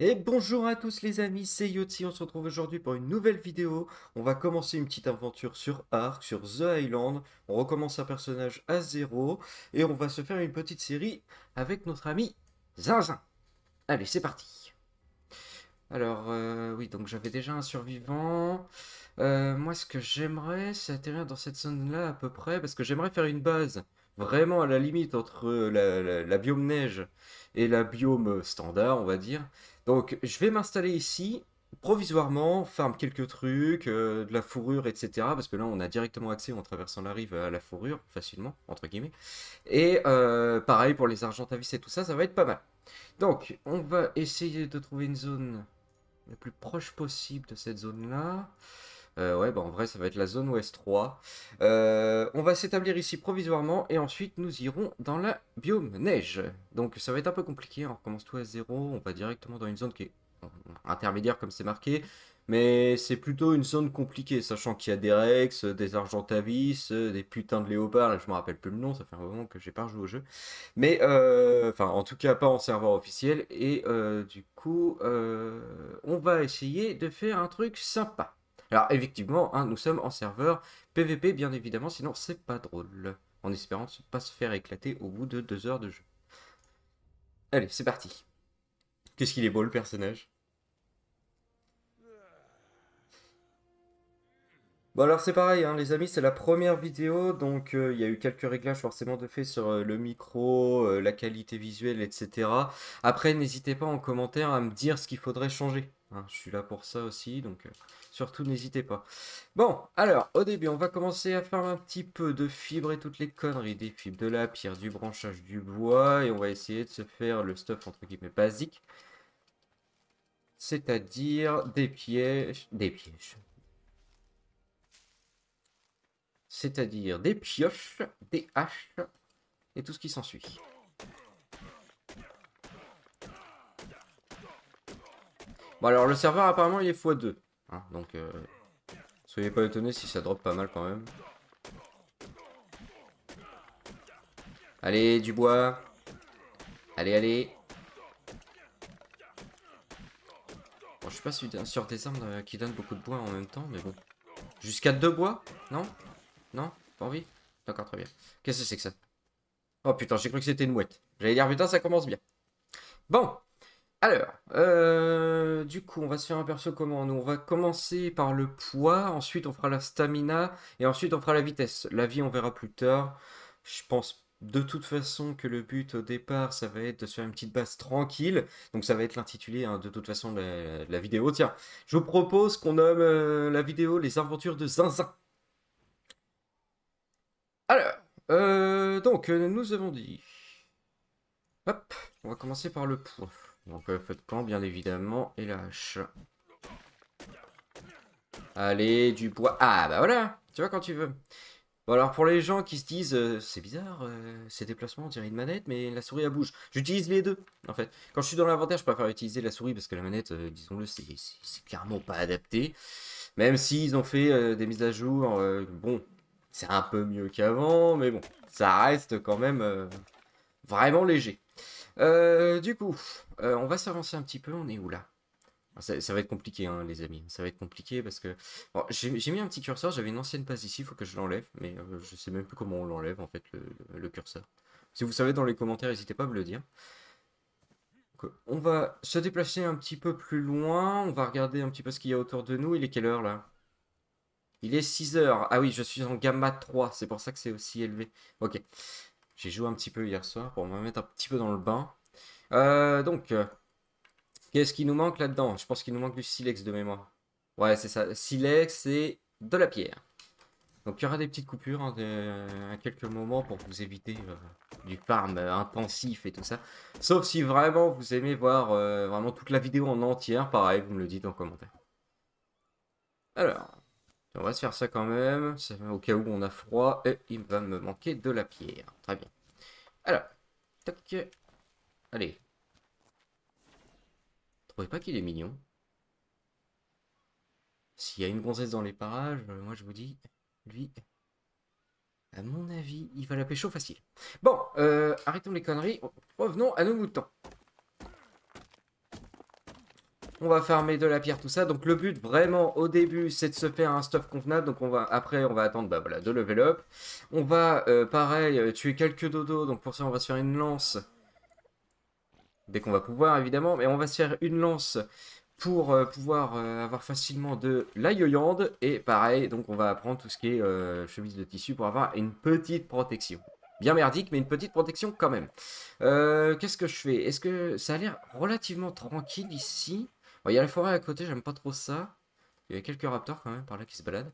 Et bonjour à tous les amis, c'est Yotzi, on se retrouve aujourd'hui pour une nouvelle vidéo. On va commencer une petite aventure sur Ark, sur The Island. On recommence un personnage à zéro et on va se faire une petite série avec notre ami Zinzin. Allez, c'est parti. Alors, oui, donc j'avais déjà un survivant. Moi, ce que j'aimerais, c'est atterrir dans cette zone-là à peu près, parce que j'aimerais faire une base vraiment à la limite entre la biome neige et la biome standard, on va dire. Donc, je vais m'installer ici, provisoirement, farm quelques trucs, de la fourrure, etc. Parce que là, on a directement accès en traversant la rive à la fourrure, facilement, entre guillemets. Et pareil pour les argentavis et tout ça, ça va être pas mal. Donc, on va essayer de trouver une zone le plus proche possible de cette zone-là. Ouais, bah en vrai, ça va être la zone ouest 3. On va s'établir ici provisoirement et ensuite nous irons dans la biome neige. Donc ça va être un peu compliqué, on recommence tout à zéro, on va directement dans une zone qui est intermédiaire comme c'est marqué. Mais c'est plutôt une zone compliquée, sachant qu'il y a des Rex, des Argentavis, des putains de léopards, là, je me rappelle plus le nom, ça fait un moment que j'ai pas joué au jeu. Mais, enfin, en tout cas, pas en serveur officiel. Et du coup, on va essayer de faire un truc sympa. Alors, effectivement, hein, nous sommes en serveur PVP, bien évidemment, sinon c'est pas drôle. En espérant ne pas se faire éclater au bout de 2 heures de jeu. Allez, c'est parti. Qu'est-ce qu'il est beau, le personnage. Bon alors c'est pareil, hein, les amis, c'est la première vidéo, donc il y a eu quelques réglages forcément de fait sur le micro, la qualité visuelle, etc. Après, n'hésitez pas en commentaire à me dire ce qu'il faudrait changer, hein. Je suis là pour ça aussi, donc surtout n'hésitez pas. Bon, alors au début, on va commencer à faire un petit peu de fibres et toutes les conneries, des fibres, de la pierre, du branchage, du bois, et on va essayer de se faire le stuff entre guillemets basique, c'est-à-dire des pièges. C'est-à-dire des pioches, des haches et tout ce qui s'ensuit. Bon alors le serveur apparemment il est x2, hein, donc soyez pas étonnés si ça drop pas mal quand même. Allez, du bois. Allez, allez. Bon, je suis pas sûr des armes qui donnent beaucoup de bois en même temps, mais bon. Jusqu'à 2 bois? Non? Non? Pas envie? D'accord, très bien. Qu'est-ce que c'est que ça? Oh putain, j'ai cru que c'était une mouette. J'allais dire putain, ça commence bien. Bon, alors, du coup, on va se faire un perso comment? Nous, on va commencer par le poids, ensuite on fera la stamina, et ensuite on fera la vitesse. La vie, on verra plus tard. Je pense de toute façon que le but au départ, ça va être de se faire une petite base tranquille. Donc ça va être l'intitulé, hein, de toute façon, de la vidéo. Tiens, je vous propose qu'on nomme la vidéo Les aventures de Zinzin. Alors, donc, nous avons dit... Hop, on va commencer par le poids. Donc, feu de camp, bien évidemment, et la hache. Allez, du bois. Ah, bah voilà, tu vois quand tu veux. Bon, alors pour les gens qui se disent, c'est bizarre, ces déplacements, on dirait une manette, mais la souris, elle bouge. J'utilise les deux, en fait. Quand je suis dans l'inventaire, je préfère utiliser la souris parce que la manette, disons-le, c'est clairement pas adapté. Même s'ils ont fait des mises à jour, bon, c'est un peu mieux qu'avant, mais bon, ça reste quand même vraiment léger. Du coup, on va s'avancer un petit peu, on est où là? Ça va être compliqué, hein, les amis. Ça va être compliqué parce que... Bon, j'ai mis un petit curseur, j'avais une ancienne passe ici, il faut que je l'enlève. Mais je sais même plus comment on l'enlève, en fait, le curseur. Si vous savez dans les commentaires, n'hésitez pas à me le dire. Donc, on va se déplacer un petit peu plus loin. On va regarder un petit peu ce qu'il y a autour de nous. Il est quelle heure, là? Il est 6 heures. Ah oui, je suis en gamma 3. C'est pour ça que c'est aussi élevé. Ok. J'ai joué un petit peu hier soir pour me mettre un petit peu dans le bain. Donc... Qu'est-ce qui nous manque là-dedans? Je pense qu'il nous manque du silex de mémoire. Ouais, c'est ça. Silex et de la pierre. Donc il y aura des petites coupures, hein, à quelques moments pour vous éviter du farm intensif et tout ça. Sauf si vraiment vous aimez voir vraiment toute la vidéo en entière, pareil, vous me le dites en commentaire. Alors, on va se faire ça quand même, au cas où on a froid, et il va me manquer de la pierre. Très bien. Alors, tac. Allez. Trouvez pas qu'il est mignon? S'il y a une gonzesse dans les parages, moi je vous dis, lui, à mon avis, il va la pécho facile. Bon, arrêtons les conneries, revenons à nos moutons. On va farmer de la pierre, tout ça. Donc le but vraiment au début, c'est de se faire un stuff convenable. Donc après, on va attendre bah, voilà, de level up. On va, pareil, tuer quelques dodos. Donc pour ça, on va se faire une lance. Dès qu'on va pouvoir, évidemment. Mais on va se faire une lance pour pouvoir avoir facilement de la yoyande. Et pareil, donc on va apprendre tout ce qui est chemise de tissu pour avoir une petite protection. Bien merdique, mais une petite protection quand même. Qu'est-ce que je fais? Est-ce que ça a l'air relativement tranquille ici? Bon, il y a la forêt à côté, j'aime pas trop ça. Il y a quelques raptors quand même par là qui se baladent.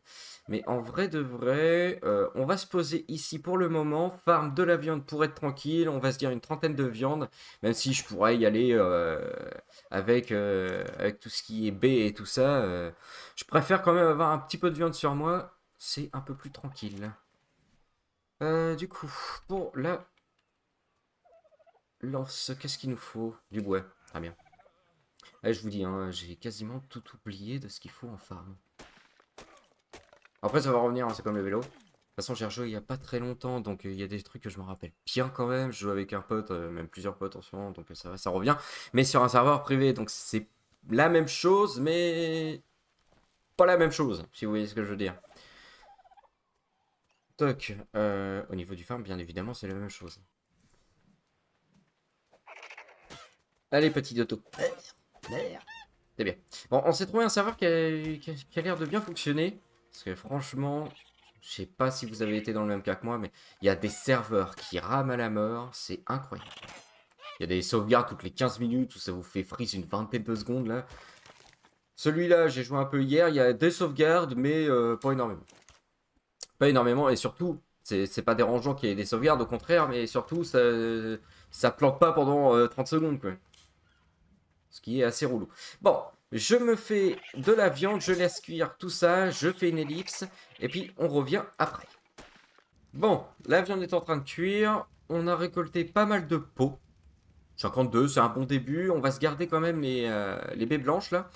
Mais en vrai de vrai, on va se poser ici pour le moment. Farm de la viande pour être tranquille. On va se dire une trentaine de viandes. Même si je pourrais y aller avec tout ce qui est baie et tout ça. Je préfère quand même avoir un petit peu de viande sur moi. C'est un peu plus tranquille. Du coup, pour la lance, qu'est-ce qu'il nous faut? Du bois. Très bien. Allez, je vous dis, hein, j'ai quasiment tout oublié de ce qu'il faut en farm. Après, ça va revenir, hein, c'est comme le vélo. De toute façon, j'ai rejoué il n'y a pas très longtemps, donc il y a des trucs que je me rappelle bien quand même. Je joue avec un pote, même plusieurs potes en ce moment, donc ça va, ça revient. Mais sur un serveur privé, donc c'est la même chose, mais pas la même chose, si vous voyez ce que je veux dire. Toc, au niveau du farm, bien évidemment, c'est la même chose. Allez, petit Doto. C'est bien. Bon, on s'est trouvé un serveur qui a l'air de bien fonctionner. Parce que franchement, je sais pas si vous avez été dans le même cas que moi, mais il y a des serveurs qui rament à la mort. C'est incroyable. Il y a des sauvegardes toutes les 15 minutes où ça vous fait freeze une vingtaine de secondes là. Celui-là, j'ai joué un peu hier. Il y a des sauvegardes, mais pas énormément. Pas énormément, et surtout, c'est pas dérangeant qu'il y ait des sauvegardes, au contraire, mais surtout, ça plante pas pendant 30 secondes, quoi. Ce qui est assez relou. Bon, je me fais de la viande, je laisse cuire tout ça, je fais une ellipse, et puis on revient après. Bon, la viande est en train de cuire, on a récolté pas mal de peaux. 52, c'est un bon début, on va se garder quand même les baies blanches là.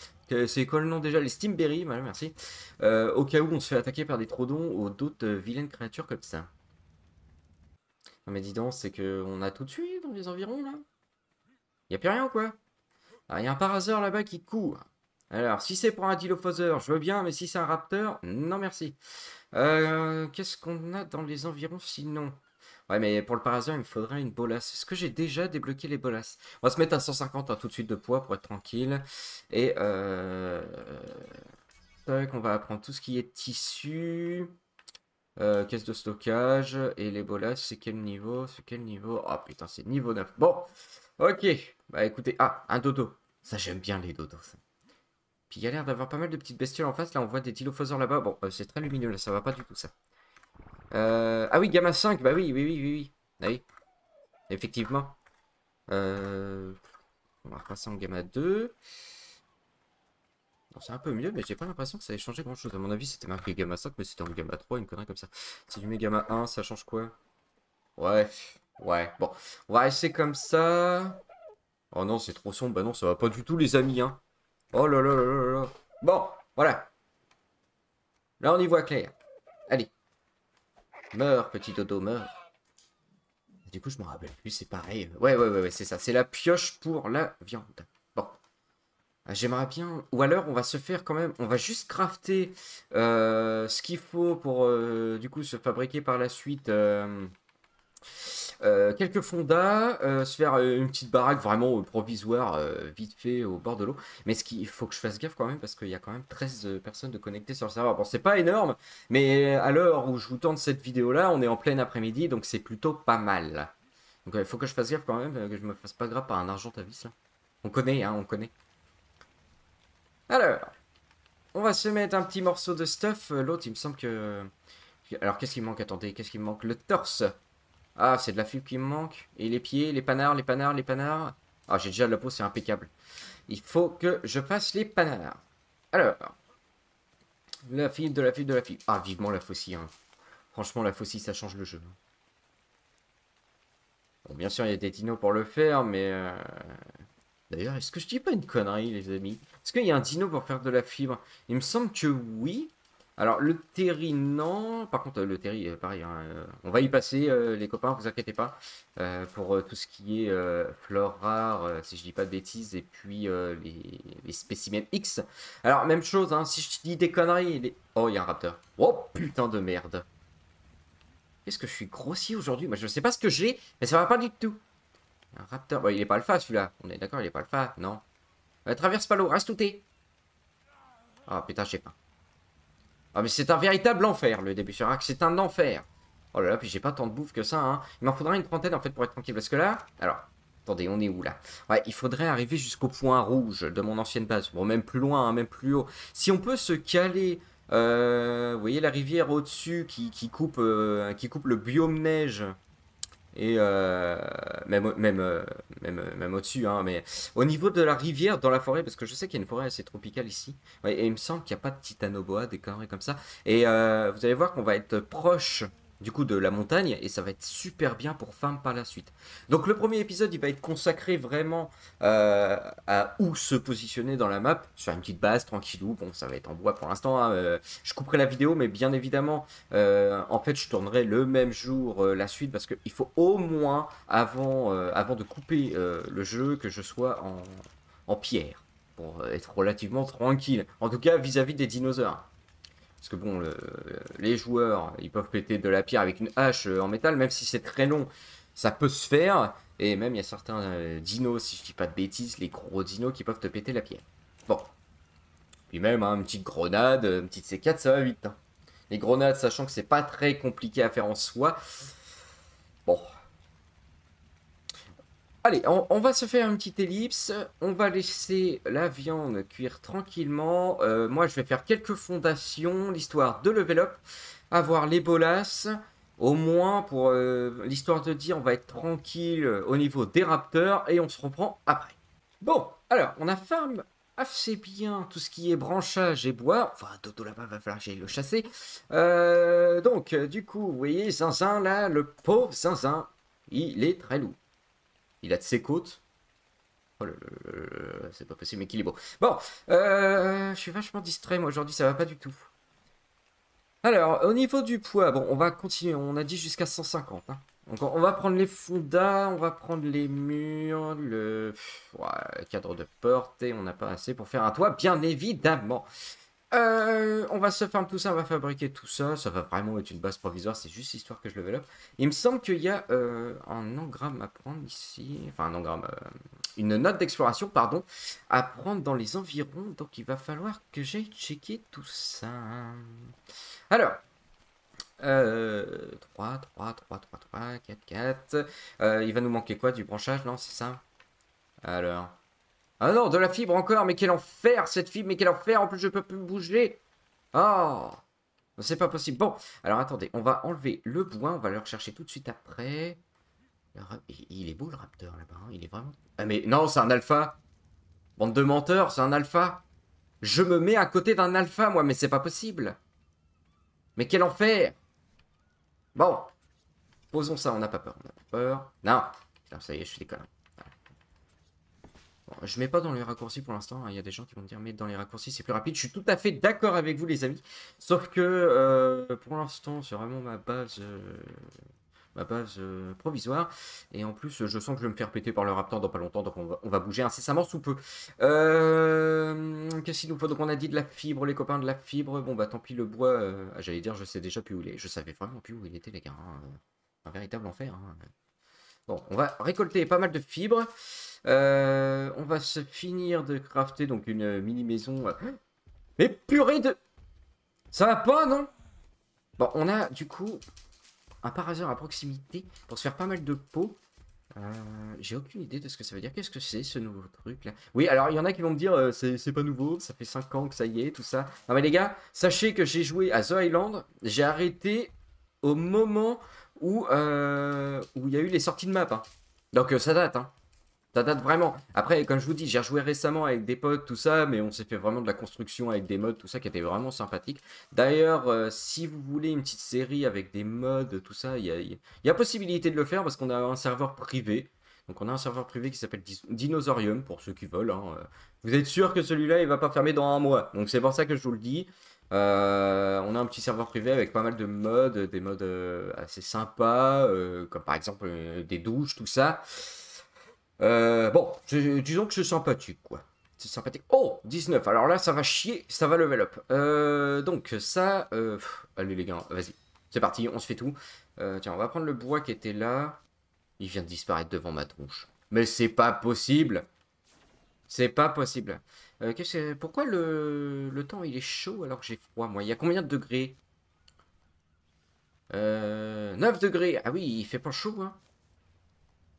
C'est quoi le nom déjà? Les Steamberry, voilà, merci. Au cas où on se fait attaquer par des trodons ou d'autres vilaines créatures comme ça. Non mais dis donc, c'est qu'on a tout tué dans les environs là? Y a plus rien ou quoi? Ah, il y a un paraseur là-bas qui court. Alors, si c'est pour un dilophosaure, je veux bien, mais si c'est un raptor, non merci. Qu'est-ce qu'on a dans les environs sinon? Ouais, mais pour le paraseur, il me faudrait une bolasse. Est-ce que j'ai déjà débloqué les bolasses? On va se mettre à 150 hein, tout de suite de poids pour être tranquille. Et tac, on va apprendre tout ce qui est tissu. Caisse de stockage. Et les bolasses, c'est quel niveau? C'est quel niveau? Oh putain, c'est niveau 9. Bon, ok. Bah écoutez, ah, un dodo. Ça, j'aime bien les dodos. Ça. Puis il y a l'air d'avoir pas mal de petites bestioles en face. Là, on voit des dilophosaures là-bas. Bon, c'est très lumineux là, ça va pas du tout ça. Ah oui, gamma 5, bah oui, oui, oui, oui, oui. Ah oui, effectivement. On va repasser en gamma 2. C'est un peu mieux, mais j'ai pas l'impression que ça ait changé grand chose. À mon avis, c'était marqué gamma 5, mais c'était en gamma 3, une connerie comme ça. Si tu mets gamma 1, ça change quoi? Ouais, ouais, bon. On va rester comme ça. Oh non, c'est trop sombre. Bah non, ça va pas du tout, les amis, hein. Oh là là là là là. Bon, voilà. Là, on y voit clair. Allez. Meurs, petit dodo, meurs. Du coup, je me rappelle plus, c'est pareil. Ouais, c'est ça. C'est la pioche pour la viande. Bon. J'aimerais bien... Ou alors, on va se faire quand même... On va juste crafter ce qu'il faut pour, du coup, se fabriquer par la suite... quelques fondas, se faire une petite baraque vraiment provisoire, vite fait au bord de l'eau. Mais ce qu'il faut que je fasse gaffe quand même, parce qu'il y a quand même 13 personnes de connectées sur le serveur. Bon, c'est pas énorme, mais à l'heure où je vous tourne cette vidéo-là, on est en plein après-midi, donc c'est plutôt pas mal. Donc il faut que je fasse gaffe quand même, que je me fasse pas grave par un argentavis là. On connaît, hein, on connaît. Alors, on va se mettre un petit morceau de stuff. L'autre, il me semble que... Alors, qu'est-ce qui me manque? Attendez, qu'est-ce qui me manque? Le torse. Ah, c'est de la fibre qui me manque. Et les pieds, les panards, les panards, les panards. Ah, j'ai déjà de la peau, c'est impeccable. Il faut que je fasse les panards. Alors, la fibre, de la fibre, de la fibre. Ah, vivement la faucille. Hein. Franchement, la faucille, ça change le jeu. Bon, bien sûr, il y a des dinos pour le faire, mais... D'ailleurs, est-ce que je dis pas une connerie, les amis? Est-ce qu'il y a un dino pour faire de la fibre? Il me semble que oui. Alors, le terri, non. Par contre, le terri, pareil, hein, on va y passer, les copains, vous inquiétez pas. Pour tout ce qui est flore rare, si je dis pas de bêtises, et puis les spécimens X. Alors, même chose, hein, si je dis des conneries. Oh, il y a un raptor. Oh, putain de merde. Qu'est-ce que je suis grossier aujourd'hui? Moi, je sais pas ce que j'ai, mais ça va pas du tout. Un raptor. Bon, il est pas alpha, celui-là. On est d'accord, il est pas alpha, non. Traverse pas l'eau, reste où t'es. Ah, putain, j'ai faim. Ah mais c'est un véritable enfer le début sur Ark, c'est un enfer. Oh là là, puis j'ai pas tant de bouffe que ça, hein. Il m'en faudrait une trentaine en fait pour être tranquille, parce que là... Alors, attendez, on est où là? Ouais, il faudrait arriver jusqu'au point rouge de mon ancienne base. Bon, même plus loin, hein, même plus haut. Si on peut se caler... vous voyez la rivière au-dessus qui coupe le biome neige. Et même au-dessus, hein, mais au niveau de la rivière, dans la forêt, parce que je sais qu'il y a une forêt assez tropicale ici, ouais, et il me semble qu'il n'y a pas de titanoboa, des conneries comme ça. Et vous allez voir qu'on va être proche du coup de la montagne, et ça va être super bien pour femmes par la suite. Donc le premier épisode, il va être consacré vraiment à où se positionner dans la map, sur une petite base, tranquillou. Bon, ça va être en bois pour l'instant, hein, je couperai la vidéo, mais bien évidemment, en fait, je tournerai le même jour la suite parce qu'il faut au moins, avant de couper le jeu, que je sois en pierre pour être relativement tranquille. En tout cas, vis-à-vis des dinosaures. Parce que bon, les joueurs, ils peuvent péter de la pierre avec une hache en métal, même si c'est très long, ça peut se faire. Et même, il y a certains dinos, si je dis pas de bêtises, les gros dinos qui peuvent te péter la pierre. Bon. Puis même, hein, une petite grenade, une petite C4, ça va vite, hein. Les grenades, sachant que c'est pas très compliqué à faire en soi. Bon. Allez, on va se faire une petite ellipse. On va laisser la viande cuire tranquillement. Moi, je vais faire quelques fondations, l'histoire de level up, avoir les bolasses. Au moins, pour l'histoire de dire, on va être tranquille au niveau des raptors et on se reprend après. Bon, alors, on a farm assez bien tout ce qui est branchage et bois. Enfin, Toto là-bas, va falloir que j'aille le chasser. Donc, du coup, vous voyez, Zinzin, là, le pauvre Zinzin, il est très lourd. Il a de ses côtes. Oh c'est pas possible, mais qu'il est beau. Bon, je suis vachement distrait, moi, aujourd'hui, ça va pas du tout. Alors, au niveau du poids, bon, on va continuer. On a dit jusqu'à 150, hein. Donc, on va prendre les fondas, on va prendre les murs, le cadre de porte, et on n'a pas assez pour faire un toit, bien évidemment. On va se farm tout ça, on va fabriquer tout ça. Ça va vraiment être une base provisoire, c'est juste histoire que je level up. Il me semble qu'il y a un engramme à prendre ici. Enfin, un engramme. Une note d'exploration, pardon, à prendre dans les environs. Donc, il va falloir que j'aille checker tout ça. Alors. 3, 3, 3, 3, 3, 4, 4. Il va nous manquer quoi? Du branchage, non? C'est ça? Alors. Ah non, de la fibre encore, mais quel enfer cette fibre, mais quel enfer, en plus je peux plus bouger. Oh, c'est pas possible. Bon, alors attendez, on va enlever le bois, on va le rechercher tout de suite après. Il est beau le raptor là-bas, hein, il est vraiment... Ah mais non, c'est un alpha. Bande de menteurs, c'est un alpha. Je me mets à côté d'un alpha, moi, mais c'est pas possible. Mais quel enfer. Bon, posons ça, on n'a pas peur, on n'a pas peur. Non, putain, ça y est, je suis des conneries. Bon, je mets pas dans les raccourcis pour l'instant, hein. Il y a des gens qui vont me dire mais dans les raccourcis c'est plus rapide. Je suis tout à fait d'accord avec vous les amis. Sauf que pour l'instant c'est vraiment ma base provisoire. Et en plus je sens que je vais me faire péter par le raptor dans pas longtemps. Donc on va bouger incessamment sous peu. Qu'est-ce qu'il nous faut? Donc on a dit de la fibre, les copains, de la fibre. Bon bah tant pis le bois. J'allais dire je sais déjà plus où il est. Je savais vraiment plus où il était les gars, hein. Un véritable enfer, hein. Bon, on va récolter pas mal de fibres. On va se finir de crafter donc une mini maison. Mais purée de... Ça va pas, non? Bon, on a du coup un paraseur à proximité pour se faire pas mal de peau. J'ai aucune idée de ce que ça veut dire. Qu'est-ce que c'est ce nouveau truc là? Oui, alors il y en a qui vont me dire c'est pas nouveau, ça fait 5 ans que ça y est, tout ça. Non mais les gars, sachez que j'ai joué à The Island, j'ai arrêté au moment où il y a eu les sorties de map, hein. Donc ça date, hein. Ça date vraiment. Après, comme je vous dis, j'ai rejoué récemment avec des potes, tout ça, mais on s'est fait vraiment de la construction avec des mods, tout ça, qui était vraiment sympathique. D'ailleurs, si vous voulez une petite série avec des mods, tout ça, il y a possibilité de le faire parce qu'on a un serveur privé. Donc on a un serveur privé qui s'appelle Dinosaurium, pour ceux qui veulent, hein. Vous êtes sûr que celui-là, il va pas fermer dans un mois. Donc c'est pour ça que je vous le dis. On a un petit serveur privé avec pas mal de mods, des mods assez sympas, comme par exemple des douches, tout ça. Bon, disons que c'est sympathique, quoi. C'est sympathique. Oh, 19. Alors là, ça va chier, ça va level up. Donc ça, allez les gars, vas-y. C'est parti, on se fait tout. Tiens, on va prendre le bois qui était là. Il vient de disparaître devant ma tronche. Mais c'est pas possible. C'est pas possible. Pourquoi le temps il est chaud alors que j'ai froid, moi? Il y a combien de degrés? 9 degrés. Ah oui, il fait pas chaud, hein.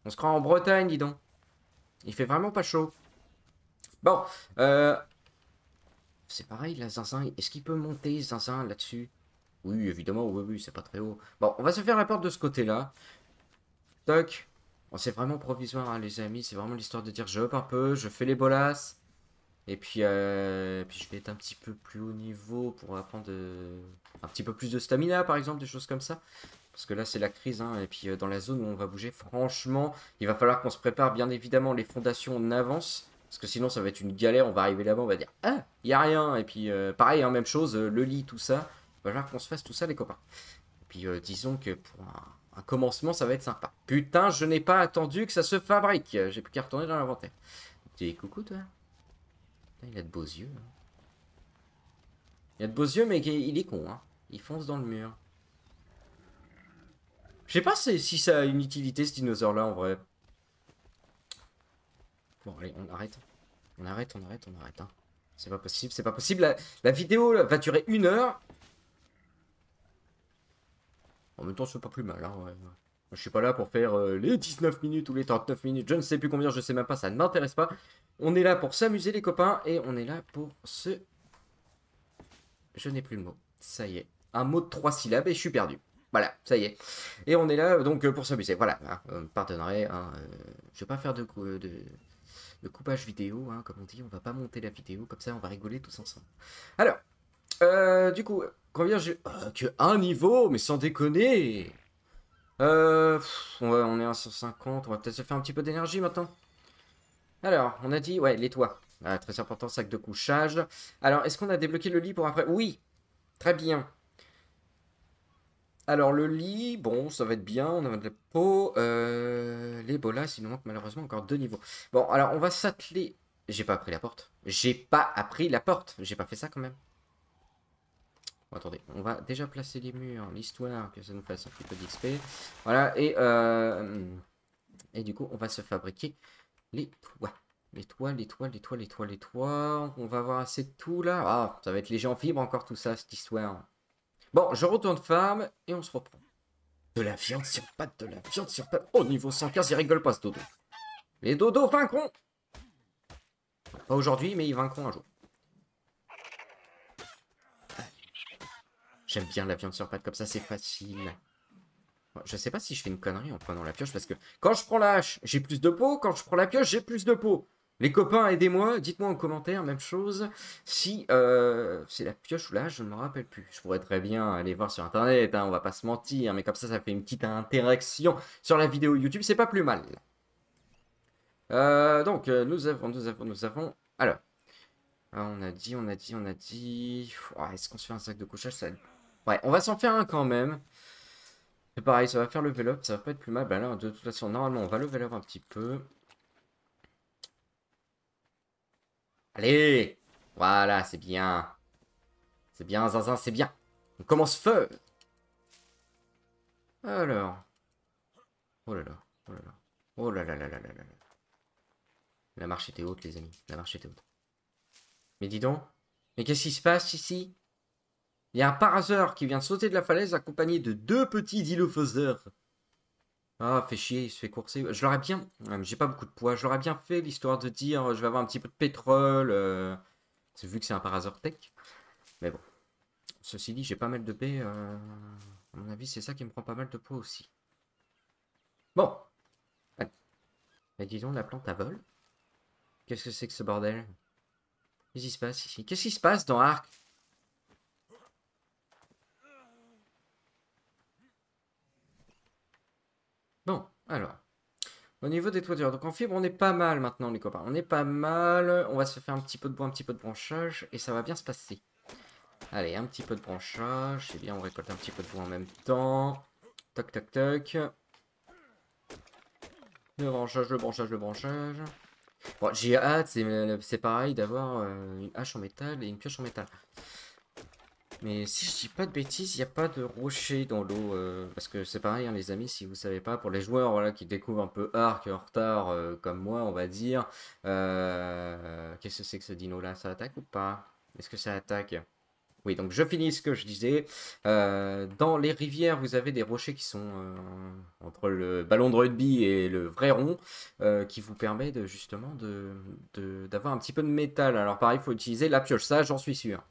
On se croit en Bretagne, dis donc. Il fait vraiment pas chaud. Bon, c'est pareil, là, Zinzin. Est-ce qu'il peut monter, Zinzin, là-dessus? Oui, évidemment, oui, oui, c'est pas très haut. Bon, on va se faire la porte de ce côté-là. Toc. Bon, c'est vraiment provisoire, hein, les amis. C'est vraiment l'histoire de dire je hop un peu, je fais les bolasses. Et puis je vais être un petit peu plus haut niveau pour apprendre un petit peu plus de stamina, par exemple, des choses comme ça. Parce que là, c'est la crise, hein. Et puis dans la zone où on va bouger, franchement, il va falloir qu'on se prépare bien évidemment les fondations en avance. Parce que sinon, ça va être une galère. On va arriver là-bas, on va dire ah, il n'y a rien. Et puis pareil, hein, même chose, le lit, tout ça. Il va falloir qu'on se fasse tout ça, les copains. Et puis disons que pour un commencement, ça va être sympa. Putain, je n'ai pas attendu que ça se fabrique. J'ai plus qu'à retourner dans l'inventaire. Tu dis coucou, toi? Il a de beaux yeux, hein. Il a de beaux yeux, mais il est con, hein. Il fonce dans le mur. Je sais pas si ça a une utilité, ce dinosaure-là, en vrai. Bon, allez, on arrête. On arrête, on arrête, on arrête, hein. C'est pas possible, c'est pas possible. La vidéo là, va durer 1 heure. En même temps, c'est pas plus mal, hein, ouais. Je suis pas là pour faire les 19 minutes ou les 39 minutes. Je ne sais plus combien, je sais même pas, ça ne m'intéresse pas. On est là pour s'amuser, les copains, et on est là pour se... Je n'ai plus le mot. Ça y est. Un mot de 3 syllabes et je suis perdu. Voilà, ça y est. Et on est là donc pour s'amuser. Voilà, hein, pardonnerez. Hein, je vais pas faire de coupage vidéo, hein, comme on dit. On va pas monter la vidéo, comme ça on va rigoler tous ensemble. Alors, du coup, combien j'ai... que un niveau, mais sans déconner. On est à 150. On va peut-être se faire un petit peu d'énergie maintenant. Alors, on a dit, ouais, les toits. Ah, très important, sac de couchage. Alors, est-ce qu'on a débloqué le lit pour après? Oui, très bien. Alors, le lit, bon, ça va être bien. On a de la peau. Les bolas, il nous manque malheureusement encore 2 niveaux. Bon, alors, on va s'atteler. J'ai pas appris la porte. J'ai pas appris la porte. J'ai pas fait ça quand même. Bon, attendez, on va déjà placer les murs, l'histoire, que ça nous fasse un petit peu d'XP. Voilà, et du coup, on va se fabriquer les toits. Les toits, les toits, les toits, les toits, les toits. On va avoir assez de tout là. Ah, ça va être léger en fibre encore tout ça, cette histoire. Bon, je retourne farm et on se reprend. De la viande sur pattes, de la viande sur pattes. Oh, niveau 115, il rigole pas ce dodo. Les dodos vaincront. Pas aujourd'hui, mais ils vaincront un jour. J'aime bien la viande sur pattes comme ça, c'est facile. Je sais pas si je fais une connerie en prenant la pioche, parce que quand je prends la hache, j'ai plus de peau. Quand je prends la pioche, j'ai plus de peau. Les copains, aidez-moi, dites-moi en commentaire, même chose, si c'est la pioche ou la hache, je ne me rappelle plus. Je pourrais très bien aller voir sur internet, hein, on va pas se mentir, mais comme ça fait une petite interaction sur la vidéo YouTube, c'est pas plus mal. Donc, nous avons... Alors, on a dit... Est-ce qu'on se fait un sac de couchage ça... Ouais, on va s'en faire un quand même. C'est pareil, ça va faire level up, ça va pas être plus mal. Bah là, de toute façon, normalement, on va level up un petit peu. Allez! Voilà, c'est bien. C'est bien, Zinzin, c'est bien. On commence feu! Alors. Oh là là, oh là là. Oh là là là là là là là. La marche était haute, les amis. La marche était haute. Mais dis donc. Mais qu'est-ce qui se passe ici? Il y a un paraseur qui vient de sauter de la falaise accompagné de 2 petits dilophosaures. Ah, fait chier, il se fait courser. Je l'aurais bien... J'ai pas beaucoup de poids. Je l'aurais bien fait, l'histoire de dire je vais avoir un petit peu de pétrole. C'est vu que c'est un paraseur tech. Mais bon. Ceci dit, j'ai pas mal de baies. À mon avis, c'est ça qui me prend pas mal de poids aussi. Bon. Allez. Mais dis donc, la plante à vol. Qu'est-ce que c'est que ce bordel? Qu'est-ce qui se passe ici? Qu'est-ce qui se passe dans Ark? Bon, alors. Au niveau des toitures, donc en fibre, on est pas mal maintenant, les copains. On est pas mal. On va se faire un petit peu de bois, un petit peu de branchage, et ça va bien se passer. Allez, un petit peu de branchage. C'est bien, on récolte un petit peu de bois en même temps. Toc, toc, toc. Le branchage, le branchage, le branchage. Bon, j'ai hâte, c'est pareil d'avoir une hache en métal et une pioche en métal. Mais si je dis pas de bêtises, il n'y a pas de rocher dans l'eau. Parce que c'est pareil, hein, les amis, si vous savez pas, pour les joueurs voilà, qui découvrent un peu Ark en retard, comme moi, on va dire. Qu'est-ce que c'est que ce dino-là? Ça attaque ou pas? Est-ce que ça attaque? Oui, donc je finis ce que je disais. Dans les rivières, vous avez des rochers qui sont entre le ballon de rugby et le vrai rond, qui vous permet de, justement d'avoir un petit peu de métal. Alors pareil, il faut utiliser la pioche, ça j'en suis sûr.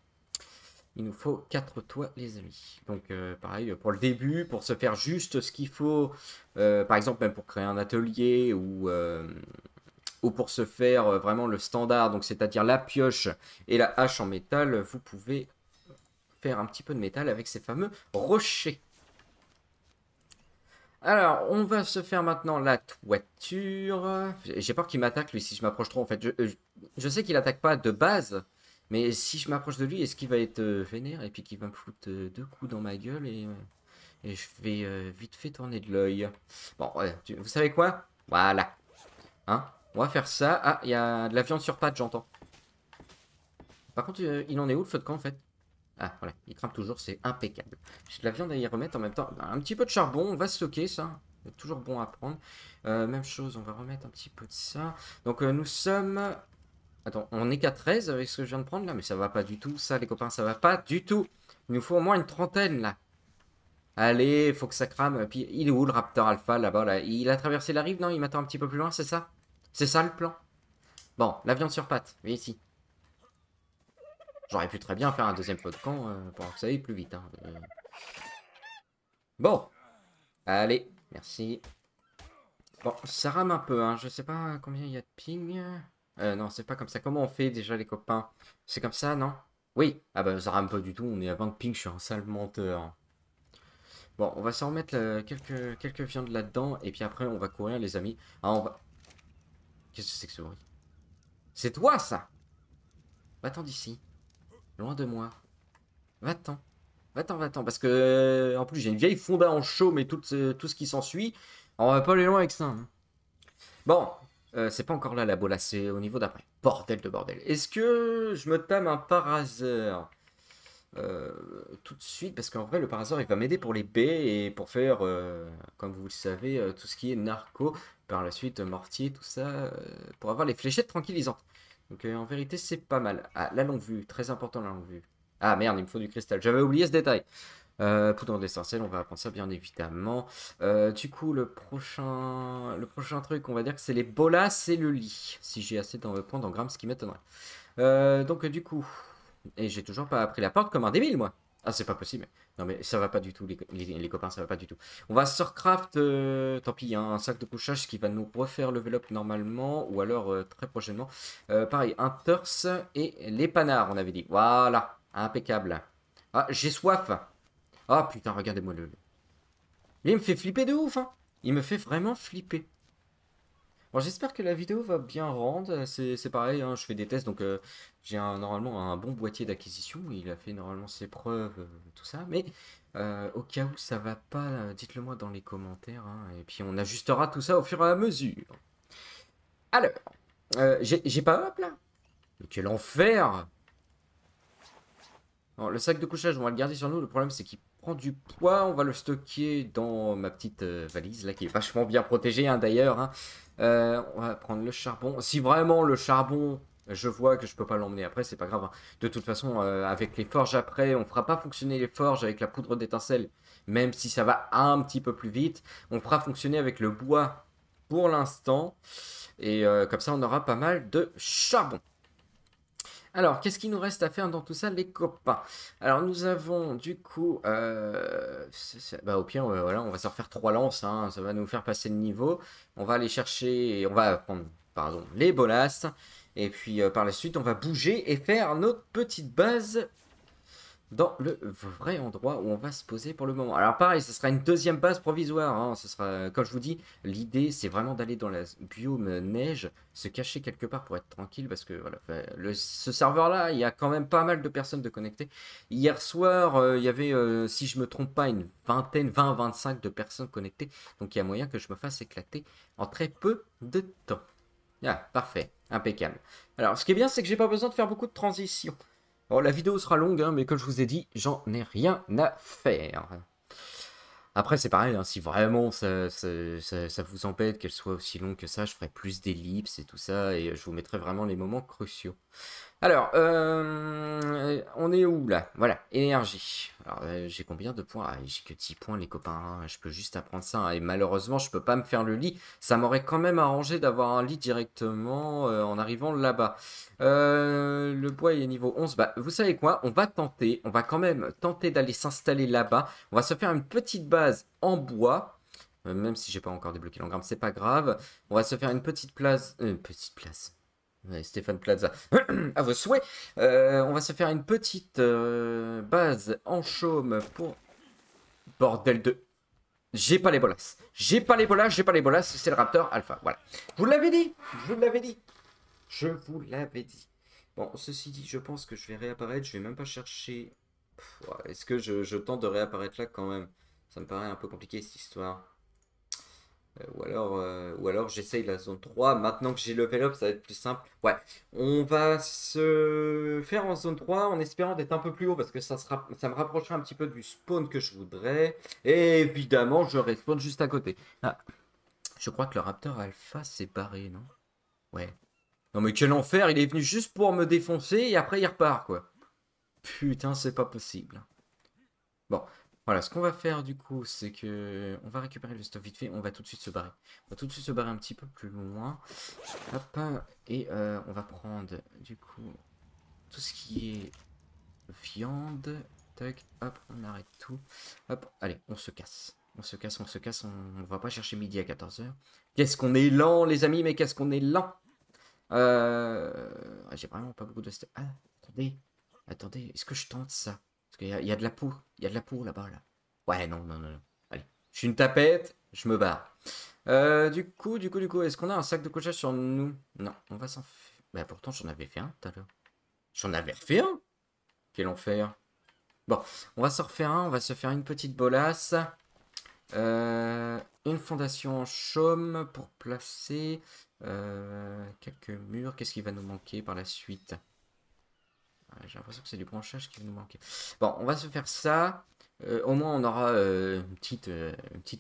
Il nous faut 4 toits, les amis. Donc, pareil, pour le début, pour se faire juste ce qu'il faut, par exemple, même pour créer un atelier ou pour se faire vraiment le standard, donc c'est-à-dire la pioche et la hache en métal, vous pouvez faire un petit peu de métal avec ces fameux rochers. Alors, on va se faire maintenant la toiture. J'ai peur qu'il m'attaque, lui, si je m'approche trop, en fait. Je sais qu'il attaque pas de base. Mais si je m'approche de lui, est-ce qu'il va être vénère et puis qu'il va me foutre deux coups dans ma gueule et je vais vite fait tourner de l'œil. Bon, ouais, vous savez quoi? Voilà. Hein? On va faire ça. Ah, il y a de la viande sur pattes, j'entends. Par contre, il en est où le feu de camp en fait? Ah, voilà, il crame toujours, c'est impeccable. J'ai de la viande à y remettre en même temps. Un petit peu de charbon, on va stocker ça. C'est toujours bon à prendre. Même chose, on va remettre un petit peu de ça. Donc, nous sommes... Attends, on est qu'à 13 avec ce que je viens de prendre là, mais ça va pas du tout, ça les copains, ça va pas du tout. Il nous faut au moins une trentaine là. Allez, faut que ça crame. Puis il est où le Raptor Alpha là-bas là? Il a traversé la rive, non? Il m'attend un petit peu plus loin, c'est ça? C'est ça le plan? Bon, la viande sur pattes, viens ici. J'aurais pu très bien faire un deuxième feu de camp pour que ça aille plus vite. Hein. Bon, allez, merci. Bon, ça rame un peu, hein. Je sais pas combien il y a de ping. Non, c'est pas comme ça. Comment on fait déjà, les copains? C'est comme ça, non? Oui. Ah bah, ça rame pas du tout. On est à 20 de ping. Je suis un sale menteur. Bon, on va s'en remettre quelques viandes là-dedans. Et puis après, on va courir, les amis. Ah, on va... Qu'est-ce que c'est que ce bruit? C'est toi, ça! Va-t'en d'ici. Loin de moi. Va-t'en. Va-t'en, va-t'en. Parce que, en plus, j'ai une vieille fonda en chaume et tout ce qui s'ensuit. On va pas aller loin avec ça. Hein. Bon, c'est pas encore là la bola, c'est au niveau d'après. Bordel de bordel. Est-ce que je me tame un paraseur tout de suite? Parce qu'en vrai, le paraseur, il va m'aider pour les baies et pour faire, comme vous le savez, tout ce qui est narco. Par la suite, mortier, tout ça, pour avoir les fléchettes tranquillisantes. Donc en vérité, c'est pas mal. Ah, la longue vue, très important la longue vue. Ah merde, il me faut du cristal. J'avais oublié ce détail. Poudre d'essentiel, on va apprendre ça bien évidemment. Du coup, le prochain truc, on va dire que c'est les bolas et le lit. Si j'ai assez dans le point d'engramme, ce qui m'étonnerait. Donc, du coup, et j'ai toujours pas appris la porte comme un débile, moi. Ah, c'est pas possible. Non, mais ça va pas du tout, les copains, ça va pas du tout. On va se recraft, tant pis, hein, un sac de couchage qui va nous refaire level up normalement, ou alors très prochainement. Pareil, un torse et les panards, on avait dit. Voilà, impeccable. Ah, j'ai soif. Ah putain, regardez-moi le. Il me fait flipper de ouf, hein. Il me fait vraiment flipper. Bon, j'espère que la vidéo va bien rendre. C'est pareil, hein, je fais des tests, donc j'ai normalement un bon boîtier d'acquisition. Il a fait normalement ses preuves, tout ça. Mais au cas où ça va pas, dites-le moi dans les commentaires. Hein, et puis on ajustera tout ça au fur et à mesure. Alors, j'ai pas hop là. Mais quel enfer! Alors, le sac de couchage, on va le garder sur nous. Le problème, c'est qu'il prend du poids. On va le stocker dans ma petite valise, là, qui est vachement bien protégée, hein, d'ailleurs. Hein. On va prendre le charbon. Si vraiment le charbon, je vois que je peux pas l'emmener après, c'est pas grave. Hein. De toute façon, avec les forges après, on fera pas fonctionner les forges avec la poudre d'étincelle, même si ça va un petit peu plus vite. On fera fonctionner avec le bois pour l'instant. Et comme ça, on aura pas mal de charbon. Alors, qu'est-ce qu'il nous reste à faire dans tout ça, les copains? Alors, nous avons du coup, bah, au pire, voilà, on va se refaire 3 lances, hein, ça va nous faire passer le niveau. On va aller chercher, on va prendre, pardon, les bolas. Et puis, par la suite, on va bouger et faire notre petite base dans le vrai endroit où on va se poser pour le moment. Alors pareil, ce sera une deuxième base provisoire, hein. Ce sera, comme je vous dis, l'idée c'est vraiment d'aller dans la biome neige, se cacher quelque part pour être tranquille, parce que voilà, ce serveur-là, il y a quand même pas mal de personnes de connectées. Hier soir, il y avait, si je me trompe pas, une vingtaine, 20-25 de personnes connectées, donc il y a moyen que je me fasse éclater en très peu de temps. Ah, parfait, impeccable. Alors, ce qui est bien, c'est que j'ai pas besoin de faire beaucoup de transitions. Bon, la vidéo sera longue, hein, mais comme je vous ai dit, j'en ai rien à faire. Après, c'est pareil, hein, si vraiment ça vous embête qu'elle soit aussi longue que ça, je ferai plus d'ellipses et tout ça, et je vous mettrai vraiment les moments cruciaux. Alors, on est où là? Voilà, énergie. Alors, j'ai combien de points? Ah, j'ai que 10 points, les copains, hein. Je peux juste apprendre ça, hein. Et malheureusement, je peux pas me faire le lit. Ça m'aurait quand même arrangé d'avoir un lit directement en arrivant là-bas. Le bois est niveau 11. Bah, vous savez quoi? On va tenter, on va quand même tenter d'aller s'installer là-bas. On va se faire une petite base en bois. Même si j'ai pas encore débloqué l'engramme, c'est pas grave. On va se faire une petite place. Petite place. Ouais, Stéphane Plaza, à vos souhaits. On va se faire une petite base en chaume pour... Bordel de... J'ai pas les bolas. J'ai pas les bolas, j'ai pas les bolas. C'est le Raptor Alpha, voilà. Je vous l'avais dit. Je vous l'avais dit. Je vous l'avais dit. Bon, ceci dit, je pense que je vais réapparaître. Je vais même pas chercher... Est-ce que je tente de réapparaître là quand même? Ça me paraît un peu compliqué cette histoire. Ou alors j'essaye la zone 3. Maintenant que j'ai level up, ça va être plus simple. Ouais, on va se faire en zone 3 en espérant d'être un peu plus haut parce que ça me rapprochera un petit peu du spawn que je voudrais. Et évidemment, je respawn juste à côté. Ah, je crois que le Raptor Alpha s'est barré, non? Ouais. Non mais quel enfer, il est venu juste pour me défoncer et après il repart, quoi. Putain, c'est pas possible. Bon, voilà, ce qu'on va faire du coup, c'est que on va récupérer le stuff vite fait, on va tout de suite se barrer. On va tout de suite se barrer un petit peu plus loin. Hop, et on va prendre du coup tout ce qui est viande. Tac, hop, on arrête tout. Hop, allez, on se casse. On se casse, on se casse, on va pas chercher midi à 14 h. Qu'est-ce qu'on est lent, les amis, mais qu'est-ce qu'on est lent. J'ai vraiment pas beaucoup de stuff. Ah, attendez, attendez, est-ce que je tente ça? Parce qu'il y a de la peau. Il y a de la peau là-bas, là. Ouais, non, non, non, non. Allez. Je suis une tapette, je me barre. Du coup, est-ce qu'on a un sac de couchage sur nous? Non, on va s'en faire. Bah, pourtant, j'en avais fait un tout à l'heure. J'en avais refait un? Quel enfer. Bon, on va s'en refaire un. On va se faire une petite bolasse. Une fondation en chaume pour placer quelques murs. Qu'est-ce qui va nous manquer par la suite? J'ai l'impression que c'est du branchage qui va nous manquer. Bon, on va se faire ça. Au moins, on aura une petite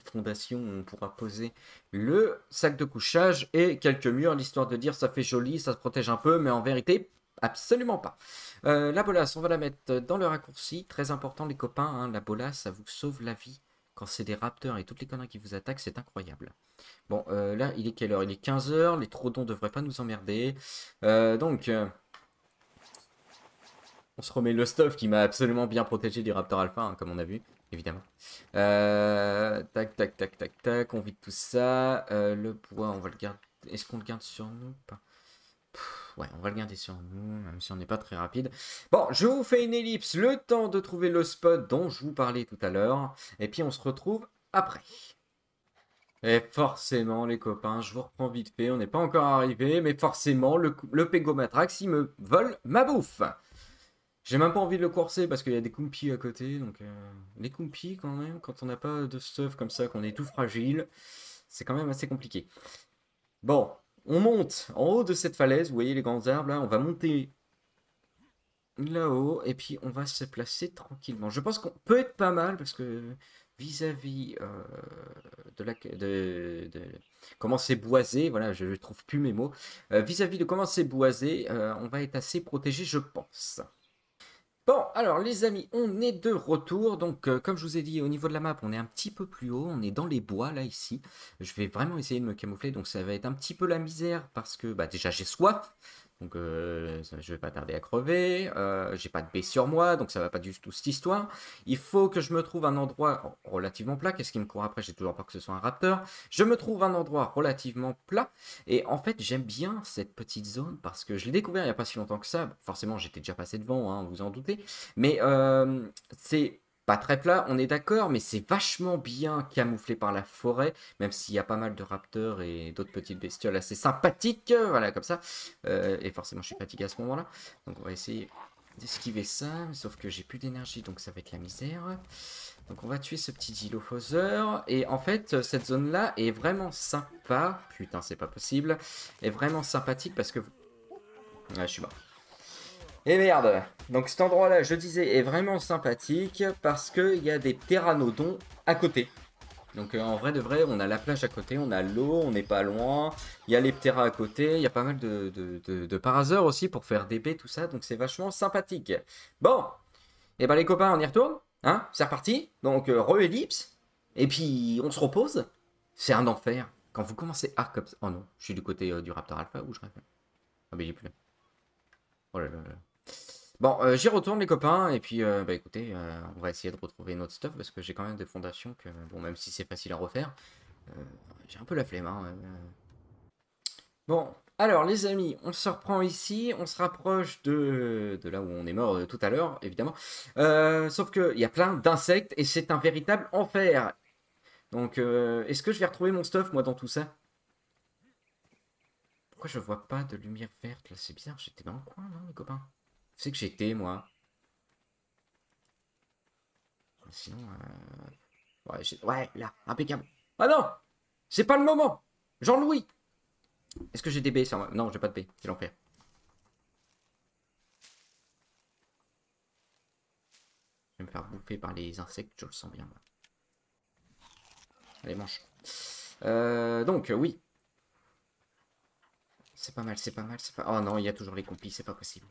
fondation où on pourra poser le sac de couchage et quelques murs, l'histoire de dire ça fait joli, ça se protège un peu, mais en vérité, absolument pas. La bolasse, on va la mettre dans le raccourci. Très important, les copains, hein, la bolasse, ça vous sauve la vie. Quand c'est des raptors et toutes les conneries qui vous attaquent, c'est incroyable. Bon, là, il est quelle heure? Il est 15 h. Les troodons devraient pas nous emmerder. Donc... on se remet le stuff qui m'a absolument bien protégé du Raptor Alpha, hein, comme on a vu, évidemment. Tac, tac, tac, tac, tac. On vide tout ça. Le bois, on va le garder. Est-ce qu'on le garde sur nous? Ouais, on va le garder sur nous, même si on n'est pas très rapide. Bon, je vous fais une ellipse, le temps de trouver le spot dont je vous parlais tout à l'heure. Et puis on se retrouve après. Et forcément, les copains, je vous reprends vite fait. On n'est pas encore arrivé, mais forcément, le Pégomatrax, il me vole ma bouffe. J'ai même pas envie de le courser parce qu'il y a des Kumpi à côté. Donc, les Kumpi, quand même, quand on n'a pas de stuff comme ça, qu'on est tout fragile, c'est quand même assez compliqué. Bon, on monte en haut de cette falaise. Vous voyez les grands arbres là? On va monter là-haut et puis on va se placer tranquillement. Je pense qu'on peut être pas mal parce que vis-à-vis comment c'est boisé, voilà, je trouve plus mes mots. Vis-à-vis de comment c'est boisé, on va être assez protégé, je pense. Bon, alors les amis, on est de retour. Donc, comme je vous ai dit, au niveau de la map, on est un petit peu plus haut. On est dans les bois, là, ici. Je vais vraiment essayer de me camoufler. Donc, ça va être un petit peu la misère parce que, bah, déjà, j'ai soif. Donc je vais pas tarder à crever. J'ai pas de baie sur moi, donc ça va pas du tout cette histoire. Il faut que je me trouve un endroit relativement plat. Qu'est-ce qui me court après? J'ai toujours peur que ce soit un raptor. Je me trouve un endroit relativement plat. Et en fait, j'aime bien cette petite zone parce que je l'ai découvert il y a pas si longtemps que ça. Forcément, j'étais déjà passé devant, hein, vous en doutez. Mais c'est pas très plat, on est d'accord, mais c'est vachement bien camouflé par la forêt, même s'il y a pas mal de raptors et d'autres petites bestioles assez sympathiques, voilà, comme ça. Et forcément, je suis fatigué à ce moment-là. Donc, on va essayer d'esquiver ça, sauf que j'ai plus d'énergie, donc ça va être la misère. Donc, on va tuer ce petit dilophosaure. Et en fait, cette zone-là est vraiment sympa. Putain, c'est pas possible. Est vraiment sympathique parce que... Ah, je suis mort. Et merde, donc cet endroit-là, je disais, est vraiment sympathique parce qu'il y a des pteranodons à côté. Donc en vrai de vrai, on a la plage à côté, on a l'eau, on n'est pas loin, il y a les pteras à côté, il y a pas mal de parasaures aussi pour faire des baies, tout ça, donc c'est vachement sympathique. Bon, et ben les copains, on y retourne, hein, c'est reparti, donc re-ellipse, et puis on se repose. C'est un enfer. Quand vous commencez Arc comme ça... Oh non, je suis du côté du Raptor Alpha ou je rêve? Ah mais il est plus là. Oh là là là. Bon, j'y retourne les copains, et puis bah écoutez, on va essayer de retrouver notre stuff, parce que j'ai quand même des fondations que, bon, même si c'est facile à refaire, euh, j'ai un peu la flemme, hein. Bon, alors les amis, on se reprend ici, on se rapproche de là où on est mort tout à l'heure, évidemment. Sauf qu'il y a plein d'insectes, et c'est un véritable enfer. Donc, est-ce que je vais retrouver mon stuff, moi, dans tout ça? Pourquoi je vois pas de lumière verte, là? C'est bizarre, j'étais dans le coin, non, les copains? C'est que j'étais, moi. Sinon, ouais, ouais, là, impeccable. Ah non! C'est pas le moment! Jean-Louis! Est-ce que j'ai des baies sur moi? Non, j'ai pas de baies, c'est l'enfer. Je vais me faire bouffer par les insectes, je le sens bien, moi. Allez, mange. Donc, oui. C'est pas mal, c'est pas mal, c'est pas... Oh non, il y a toujours les compis, c'est pas possible.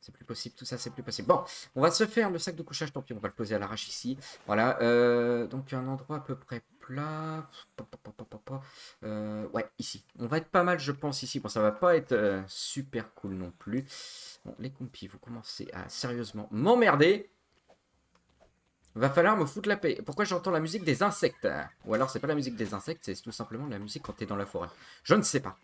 C'est plus possible, tout ça, c'est plus possible. Bon, on va se faire le sac de couchage, tant pis, on va le poser à l'arrache ici. Voilà, donc un endroit à peu près plat. Ouais, ici. On va être pas mal, je pense, ici. Bon, ça va pas être super cool non plus. Bon, les compis, vous commencez à sérieusement m'emmerder. Va falloir me foutre la paix. Pourquoi j'entends la musique des insectes? Ou alors c'est pas la musique des insectes, c'est tout simplement la musique quand t'es dans la forêt. Je ne sais pas.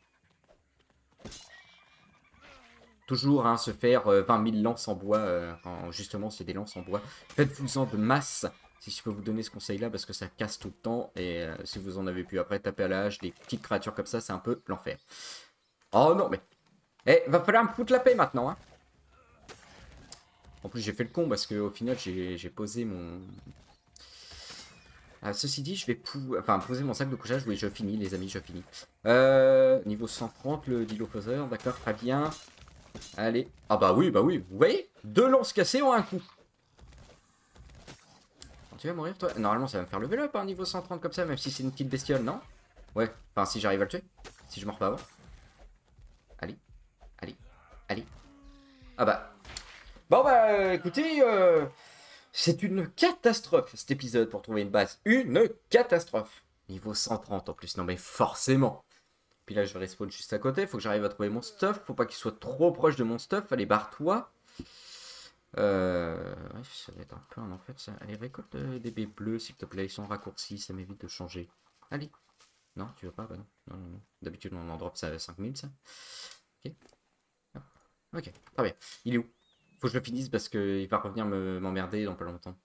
Toujours hein, se faire 20 000 lances en bois. Justement, c'est des lances en bois. Faites-vous-en de masse. Si je peux vous donner ce conseil-là, parce que ça casse tout le temps. Et si vous en avez plus après, taper à l'âge, des petites créatures comme ça, c'est un peu l'enfer. Oh non, mais... Eh, va falloir me foutre la paix maintenant. Hein. En plus, j'ai fait le con, parce qu'au final, j'ai posé mon... ceci dit, je vais poser mon sac de couchage. Oui, je finis, les amis, je finis. Niveau 130, le dilophosaure, d'accord, très bien. Allez. Ah bah oui, vous voyez? 2 lances cassées en un coup. Tu vas mourir, toi? Normalement, ça va me faire level up, hein, niveau 130 comme ça, même si c'est une petite bestiole, non? Ouais, enfin, si j'arrive à le tuer. Si je meurs pas avant. Allez, allez, allez. Ah bah. Bon bah, écoutez, c'est une catastrophe, cet épisode, pour trouver une base. Une catastrophe. Niveau 130 en plus, non mais forcément. Puis là, je vais respawn juste à côté. Faut que j'arrive à trouver mon stuff. Faut pas qu'il soit trop proche de mon stuff. Allez, barre-toi. Ouais, ça va être un peu un enfer ça. Allez, récolte des baies bleues, s'il te plaît. Ils sont raccourcis, ça m'évite de changer. Allez. Non, tu veux pas? Bah non. Non, non, non. D'habitude, on en drop ça à 5000, ça. Ok. Ah. Ok, très bien. Il est où? Faut que je le finisse parce qu'il va revenir m'emmerder dans pas longtemps.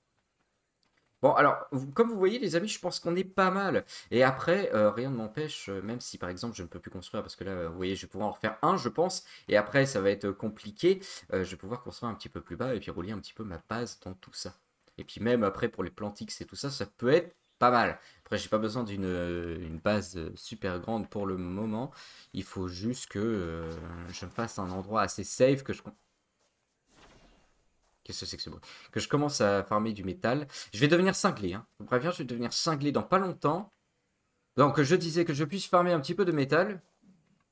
Bon, alors, comme vous voyez, les amis, je pense qu'on est pas mal. Et après, rien ne m'empêche, même si par exemple je ne peux plus construire, parce que là, vous voyez, je vais pouvoir en refaire un, je pense. Et après, ça va être compliqué. Je vais pouvoir construire un petit peu plus bas et puis relier un petit peu ma base dans tout ça. Et puis même après, pour les plantix et tout ça, ça peut être pas mal. Après, j'ai pas besoin d'une une base super grande pour le moment. Il faut juste que je me fasse un endroit assez safe que je... Qu'est-ce que c'est que ce bruit? Que je commence à farmer du métal. Je vais devenir cinglé, hein. Je vous préviens, je vais devenir cinglé dans pas longtemps. Donc je disais que je puisse farmer un petit peu de métal.